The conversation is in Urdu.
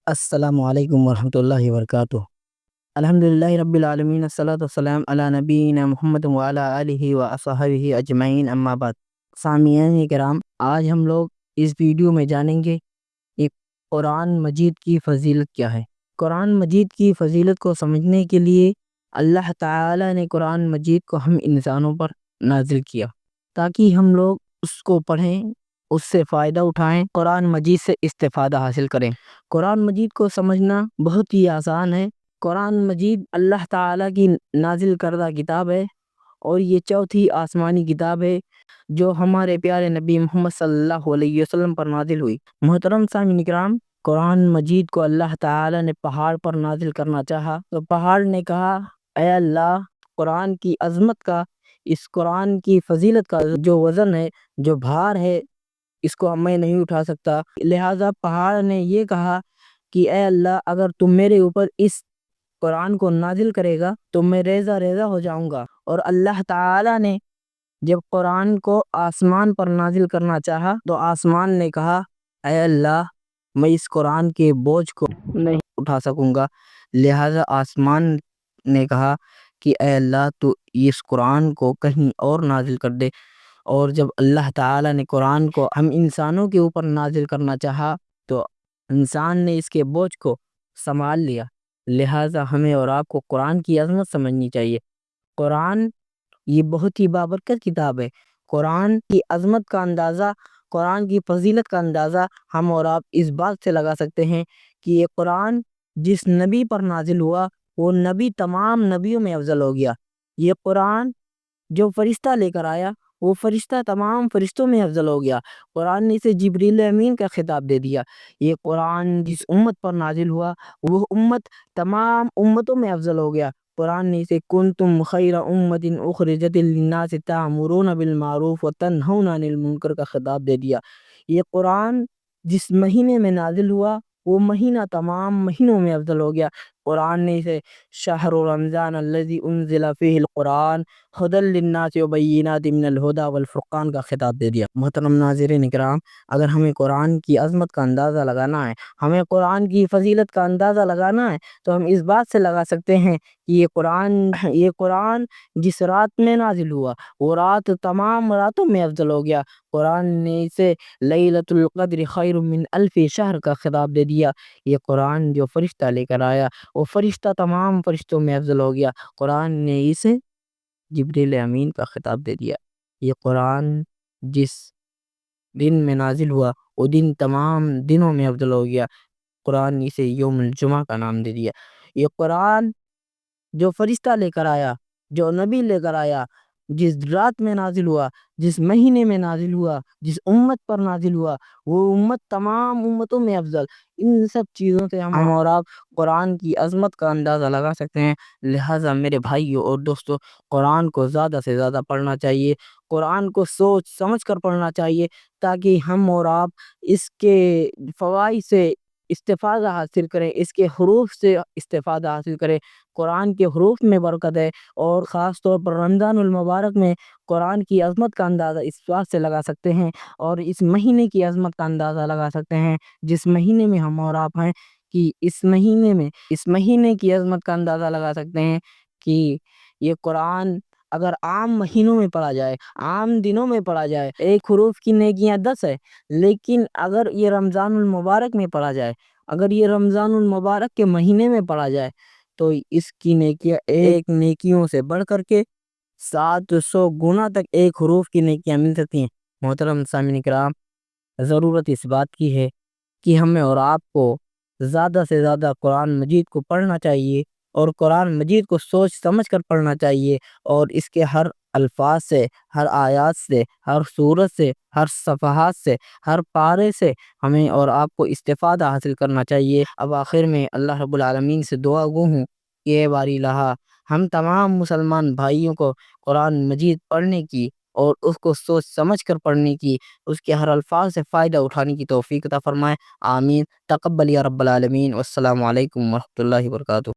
السلام علیکم ورحمۃ اللہ وبرکاتہ۔ الحمدللہ رب العالمین، الصلاۃ والسلام علی نبینا محمد وعلی آلہ وصحبہ اجمعین، اما بعد۔ سامعین کرام، آج ہم لوگ اس ویڈیو میں جانیں گے کہ قرآن مجید کی فضیلت کیا ہے۔ قرآن مجید کی فضیلت کو سمجھنے کے لیے اللہ تعالی نے قرآن مجید کو ہم انسانوں پر نازل کیا تاکہ ہم لوگ اس کو پڑھیں، اس سے فائدہ اٹھائیں، قرآن مجید سے استفادہ حاصل کریں۔ قرآن مجید کو سمجھنا بہت ہی آسان ہے۔ قرآن مجید اللہ تعالیٰ کی نازل کردہ کتاب ہے اور یہ چوتھی آسمانی کتاب ہے جو ہمارے پیارے نبی محمد صلی اللہ علیہ وسلم پر نازل ہوئی۔ محترم سامعین کرام، قرآن مجید کو اللہ تعالیٰ نے پہاڑ پر نازل کرنا چاہا تو پہاڑ نے کہا، اے اللہ، قرآن کی عظمت کا، اس قرآن کی فضیلت کا جو وزن ہے، جو بھار ہے، اس کو میں نہیں اٹھا سکتا۔ لہٰذا پہاڑ نے یہ کہا کہ اے اللہ، اگر تم میرے اوپر اس قرآن کو نازل کرے گا تو میں ریزہ ریزہ ہو جاؤں گا۔ اور اللہ تعالیٰ نے جب قرآن کو آسمان پر نازل کرنا چاہا تو آسمان نے کہا، اے اللہ، میں اس قرآن کے بوجھ کو نہیں اٹھا سکوں گا۔ لہٰذا آسمان نے کہا کہ اے اللہ، تو اس قرآن کو کہیں اور نازل کر دے۔ اور جب اللہ تعالیٰ نے قرآن کو ہم انسانوں کے اوپر نازل کرنا چاہا تو انسان نے اس کے بوجھ کو سنبھال لیا۔ لہٰذا ہمیں اور آپ کو قرآن کی عظمت سمجھنی چاہیے۔ قرآن یہ بہت ہی بابرکت کتاب ہے۔ قرآن کی عظمت کا اندازہ، قرآن کی فضیلت کا اندازہ ہم اور آپ اس بات سے لگا سکتے ہیں کہ یہ قرآن جس نبی پر نازل ہوا وہ نبی تمام نبیوں میں افضل ہو گیا۔ یہ قرآن جو فرشتہ لے کر آیا وہ فرشتہ تمام فرشتوں میں افضل ہو گیا۔ قرآن نے اسے جبریل امین کا خطاب دے دیا۔ یہ قرآن جس امت پر نازل ہوا وہ امت تمام امتوں میں افضل ہو گیا۔ قرآن نے اسے کنتم خیر امت اخرجت للناس تأمرون بالمعروف وتنہون عن المنکر کا خطاب دے دیا۔ یہ قرآن جس مہینے میں نازل ہوا وہ مہینہ تمام مہینوں میں افضل ہو گیا۔ قرآن نے اسے شہر رمضان الذی انزل فیہ القرآن ھدی للناس وبینات من الھدی والفرقان کا خطاب دے دیا۔ محترم ناظرین کرام، اگر ہمیں قرآن کی عظمت کا اندازہ لگانا ہے، ہمیں قرآن کی فضیلت کا اندازہ لگانا ہے تو ہم اس بات سے لگا سکتے ہیں کہ یہ قرآن جس رات میں نازل ہوا وہ رات تمام راتوں میں افضل ہو گیا۔ قرآن نے اسے لیلۃ القدر خیر من الف شہر کا خطاب دے دیا۔ یہ قرآن جو فرشتہ لے کر آیا وہ فرشتہ تمام فرشتوں میں افضل ہو گیا۔ قرآن نے اسے جبریل امین کا خطاب دے دیا۔ یہ قرآن جس دن میں نازل ہوا وہ دن تمام دنوں میں افضل ہو گیا۔ قرآن نے اسے یوم الجمعہ کا نام دے دیا۔ یہ قرآن جو فرشتہ لے کر آیا، جو نبی لے کر آیا، جس رات میں نازل ہوا، جس مہینے میں نازل ہوا، جس امت پر نازل ہوا وہ امت تمام امتوں میں افضل۔ ان سب چیزوں سے ہم اور آپ قرآن کی عظمت کا اندازہ لگا سکتے ہیں۔ لہٰذا میرے بھائیوں اور دوستوں، قرآن کو زیادہ سے زیادہ پڑھنا چاہیے، قرآن کو سوچ سمجھ کر پڑھنا چاہیے تاکہ ہم اور آپ اس کے فوائد سے استفادہ حاصل کریں، اس کے حروف سے استفادہ حاصل کریں۔ قرآن کے حروف میں برکت ہے اور خاص طور پر رمضان المبارک میں قرآن کی عظمت کا اندازہ اس بات سے لگا سکتے ہیں اور اس مہینے کی عظمت کا اندازہ لگا سکتے ہیں جس مہینے میں ہم اور آپ ہیں، کہ اس مہینے کی عظمت کا اندازہ لگا سکتے ہیں کہ یہ قرآن اگر عام مہینوں میں پڑھا جائے، عام دنوں میں پڑھا جائے، ایک حروف کی نیکیاں 10 ہے، لیکن اگر یہ رمضان المبارک میں پڑھا جائے، اگر یہ رمضان المبارک کے مہینے میں پڑھا جائے تو اس کی نیکیاں ایک نیکیوں سے بڑھ کر کے 700 گنا تک ایک حروف کی نیکیاں مل سکتی ہیں۔ محترم سامعین کرام، ضرورت اس بات کی ہے کہ ہمیں اور آپ کو زیادہ سے زیادہ قرآن مجید کو پڑھنا چاہیے اور قرآن مجید کو سوچ سمجھ کر پڑھنا چاہیے اور اس کے ہر الفاظ سے، ہر آیات سے، ہر سورت سے، ہر صفحات سے، ہر پارے سے ہمیں اور آپ کو استفادہ حاصل کرنا چاہیے۔ اب آخر میں اللہ رب العالمین سے دعا گو ہوں کہ اے باری الہا، ہم تمام مسلمان بھائیوں کو قرآن مجید پڑھنے کی اور اس کو سوچ سمجھ کر پڑھنے کی، اس کے ہر الفاظ سے فائدہ اٹھانے کی توفیق عطا فرمائے۔ آمین۔ تقبل یا رب العالمین۔ والسلام علیکم ورحمۃ اللہ وبرکاتہ۔